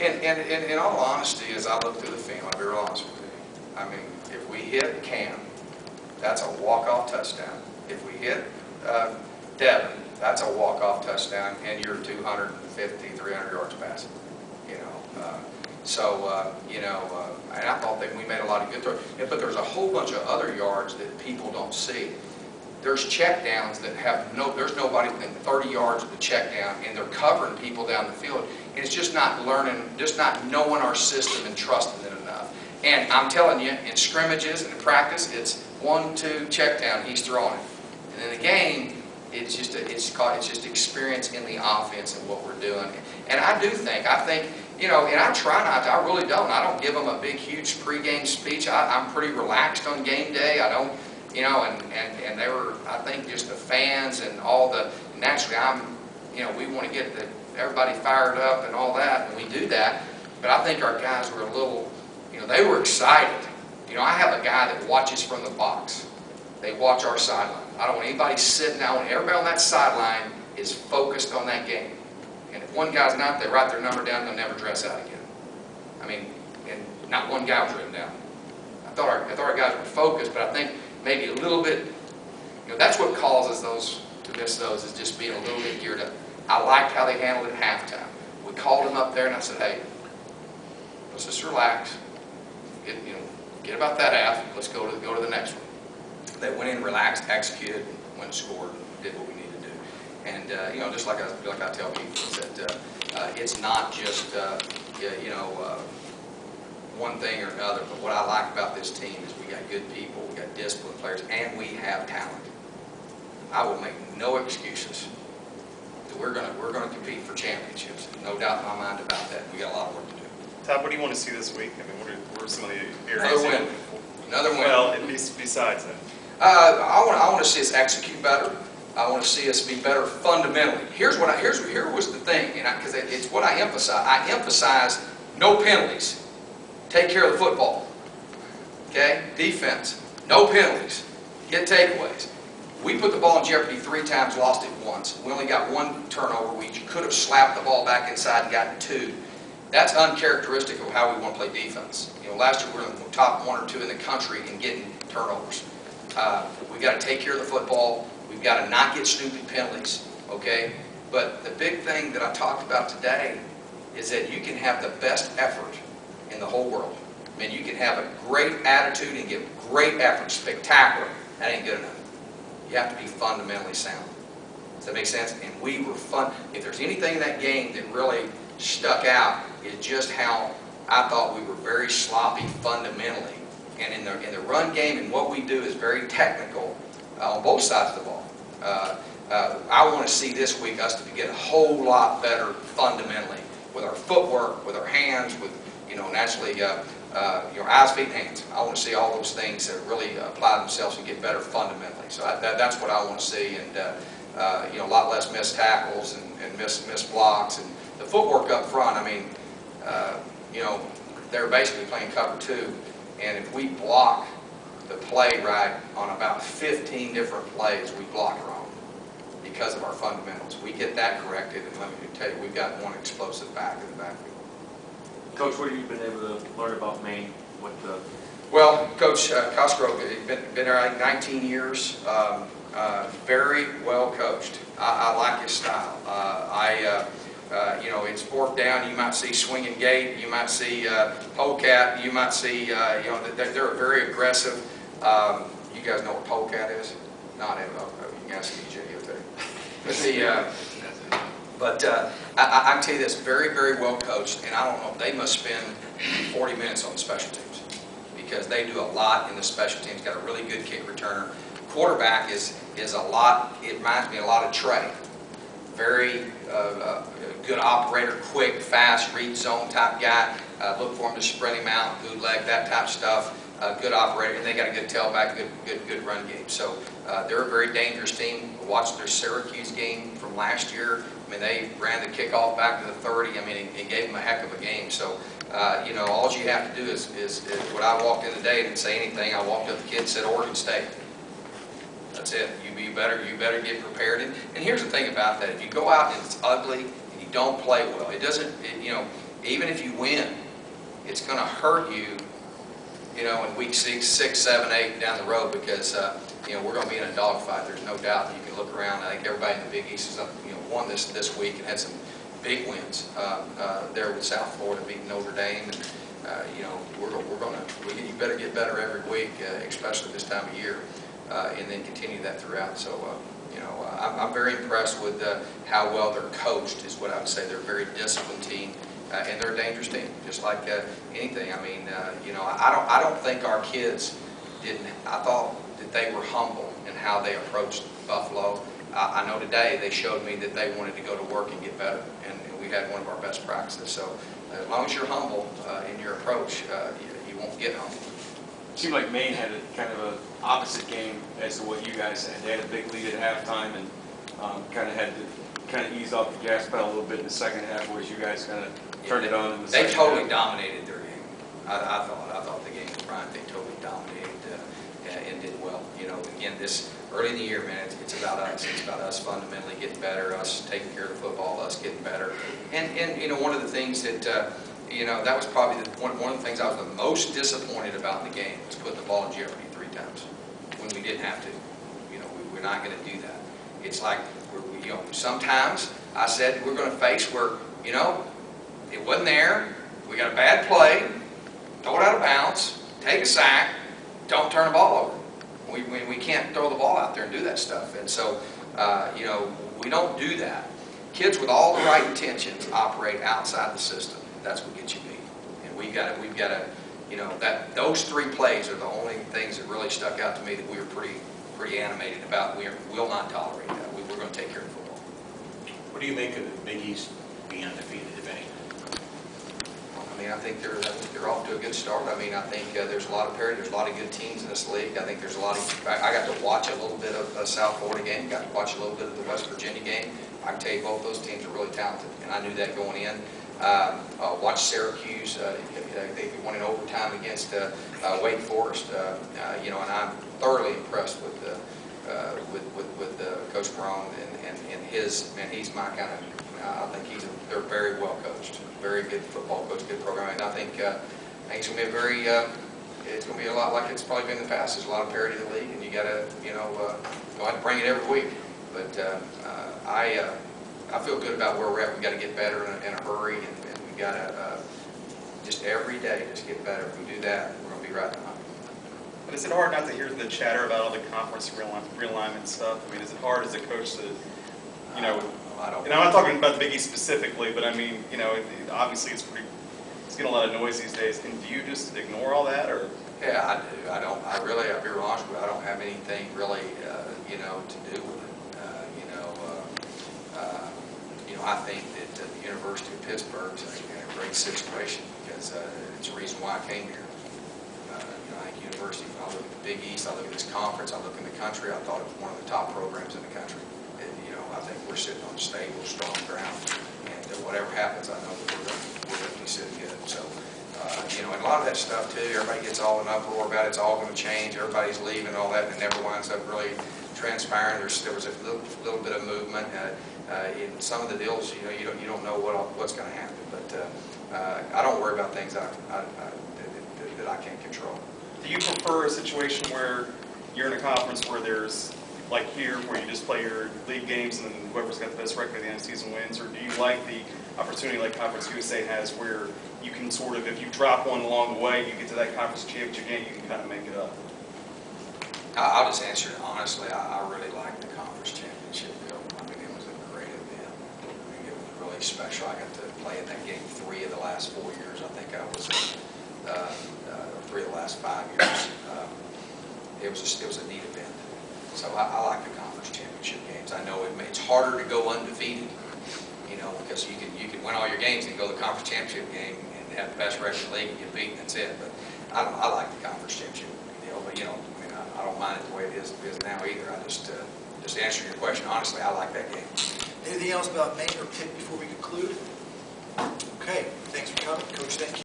And in all honesty, as I look through the film, I'll be real honest with you. I mean, if we hit Cam, that's a walk-off touchdown. If we hit Devin, that's a walk-off touchdown, and you're 250, 300 yards passing. You know, and I thought that we made a lot of good throws. But there's a whole bunch of other yards that people don't see. There's checkdowns that have there's nobody within 30 yards of the checkdown, and they're covering people down the field. And it's just not learning, just not knowing our system and trusting it enough. And I'm telling you, in scrimmages and in practice, it's 1-2 checkdown, he's throwing it. And in the game, it's just experience in the offense and what we're doing. And I think, you know, and I try not to, I really don't. I don't give them a big, huge pregame speech. I'm pretty relaxed on game day. I don't, you know, and they were, I think, just the fans and all the, naturally, you know, we want to get everybody fired up and all that, and we do that. But I think our guys were a little, you know, they were excited. You know, I have a guy that watches from the box. They watch our sideline. I don't want anybody sitting down. Everybody on that sideline is focused on that game. And if one guy's not, they write their number down, they'll never dress out again. I mean, and not one guy was written down. I thought our guys were focused, but I think maybe a little bit, you know, that's what causes those to miss those, is just being a little bit geared up. I liked how they handled it at halftime. We called them up there, and I said, hey, let's just relax. Get about that half. Let's go to the next one. They went in, relaxed, executed, went and scored, did what we needed to do. And you know, just like I tell people, is that it's not just one thing or another. But what I like about this team is we got good people, we got disciplined players, and we have talent. I will make no excuses that we're gonna compete for championships. No doubt in my mind about that. We got a lot of work to do. Todd, what do you want to see this week? I mean, what are some of the areas? Another win. Well, at least besides that. I want to see us execute better. I want to see us be better fundamentally. Here was the thing, because it's what I emphasize. I emphasize no penalties. Take care of the football. Okay? Defense. No penalties. Get takeaways. We put the ball in jeopardy 3 times, lost it once. We only got 1 turnover. We could have slapped the ball back inside and gotten 2. That's uncharacteristic of how we want to play defense. You know, last year we were in the top 1 or 2 in the country in getting turnovers. We've got to take care of the football. We've got to not get stupid penalties, okay? But the big thing that I talked about today is that you can have the best effort in the whole world. I mean, you can have a great attitude and give great effort, spectacular. That ain't good enough. You have to be fundamentally sound. Does that make sense? And we were fun. If there's anything in that game that really stuck out, is just how I thought we were very sloppy fundamentally. And in the run game, and what we do is very technical on both sides of the ball. I want to see this week us to get a whole lot better fundamentally with our footwork, with our hands, with, you know, naturally your eyes, feet, and hands. I want to see all those things that really apply themselves and get better fundamentally. So that's what I want to see, and you know, a lot less missed tackles and missed blocks, and the footwork up front. I mean, you know, they're basically playing cover 2. And if we block the play right on about 15 different plays, we block it wrong because of our fundamentals. We get that corrected, and let me tell you, we've got one explosive back in the backfield. Coach, what have you been able to learn about Maine? Well, Coach Cosgrove, been there like 19 years. Very well coached. I like his style. You know, it's 4th down. You might see swinging gate. You might see polecat. You might see, you know, they're very aggressive. You guys know what polecat is? Not it. You can ask DJ. He'll tell you. But I can tell you this: very, very well coached. And I don't know. They must spend 40 minutes on the special teams because they do a lot in the special teams. Got a really good kick returner. Quarterback is a lot. It reminds me a lot of Trey. Very good operator, quick, fast, read zone type guy. Look for him to spread him out, bootleg, that type of stuff. Good operator, and they got a good tailback, good run game. So they're a very dangerous team. Watched their Syracuse game from last year. I mean, they ran the kickoff back to the 30. I mean, it gave them a heck of a game. So you know, all you have to do is when I walked in today, I didn't say anything. I walked up to the kid and said, Oregon State. That's it. You better get prepared. And here's the thing about that: if you go out and it's ugly and you don't play well, it doesn't. You know, even if you win, it's going to hurt you, you know, in week 6, 7, 8 down the road because, you know, we're going to be in a dogfight. There's no doubt. You can look around. I think everybody in the Big East has, you know, won this week and had some big wins there with South Florida beating Notre Dame. And, you know, you better get better every week, especially this time of year, and then continue that throughout. So, you know, I'm very impressed with how well they're coached is what I would say. They're a very disciplined team. And they're a dangerous team, just like anything. I mean, you know, I don't think our kids didn't. I thought that they were humble in how they approached Buffalo. I know today they showed me that they wanted to go to work and get better, and we had one of our best practices. So as long as you're humble in your approach, you won't get humble. It seemed like Maine had a kind of an opposite game as to what you guys had. They had a big lead at halftime and kind of had to ease off the gas pedal a little bit in the second half, whereas you guys kind of turned it on in the second half. They totally dominated their game. I thought the game was Bryant. They totally dominated and did well. You know, again, this early in the year, man, it's about us. It's about us fundamentally getting better, us taking care of the football, us getting better. And you know, one of the things that you know, that was probably one of the things I was the most disappointed about in the game was putting the ball in jeopardy 3 times when we didn't have to. You know, we're not going to do that. It's like you know, sometimes I said we're going to face where, you know, it wasn't there, we got a bad play, throw it out of bounds, take a sack, don't turn the ball over. We can't throw the ball out there and do that stuff. And so, you know, we don't do that. Kids with all the right intentions operate outside the system. That's what gets you beat. And we've got to, you know, those 3 plays are the only things that really stuck out to me that we were pretty animated about. We will not tolerate that. We're going to take care of the football. What do you make of the Big East being undefeated, if any? I mean, I think they're off to a good start. I mean, I think there's a lot of parity. There's a lot of good teams in this league. I think there's a lot of. I got to watch a little bit of a South Florida game. Got to watch a little bit of the West Virginia game. I can tell you both those teams are really talented, and I knew that going in. Watched Syracuse. They won in overtime against Wake Forest. You know, and I'm thoroughly impressed with Coach Barone and his. Man, he's my kind of. I think they're very well coached, very good football coach, good program, and I think it's going to be it's going to be a lot like it's probably been in the past. There's a lot of parity in the league, and you got to, you know, go out and bring it every week. But I feel good about where we're at. We got to get better in a hurry, and we got to just every day just get better. If we do that, we're going to be right behind. But is it hard not to hear the chatter about all the conference realignment stuff? I mean, is it hard as a coach to, you know? And I'm not talking about the Big East specifically, but I mean, you know, obviously it's getting a lot of noise these days. And do you just ignore all that, or? Yeah, I do. I don't. I'll be real honest with you. I don't have anything really, you know, to do with it. You know, I think that the University of Pittsburgh is in a great situation because it's the reason why I came here. You know, I think University. I look at the Big East. I look at this conference. I look in the country. I thought it was one of the top programs in the country. I think we're sitting on stable, strong ground, and whatever happens, I know that we're going to be sitting good. So, you know, and a lot of that stuff too, everybody gets all in an uproar about it's all going to change, everybody's leaving and all that, and it never winds up really transpiring. There was a little bit of movement in some of the deals. You know, you don't know what's going to happen, but I don't worry about things that I can't control. Do you prefer a situation where you're in a conference where there's like here, where you just play your league games and then whoever's got the best record at the end of the season wins? Or do you like the opportunity like Conference USA has where you can sort of, if you drop one along the way, you get to that conference championship game, you can kind of make it up? I'll just answer it honestly. I really like the conference championship deal. I mean, it was a great event. I mean, it was really special. I got to play in that game 3 of the last 4 years. I think I was 3 of the last 5 years. It was a neat event. So I like the conference championship games. I know it's harder to go undefeated, you know, because you can win all your games and go to the conference championship game and have the best record in the league and get beat, and that's it. But I like the conference championship deal. But you know, I mean, I don't mind it the way it is now either. I just answering your question honestly, I like that game. Anything else about Maine or Pitt before we conclude? Okay, thanks for coming, Coach. Thank you.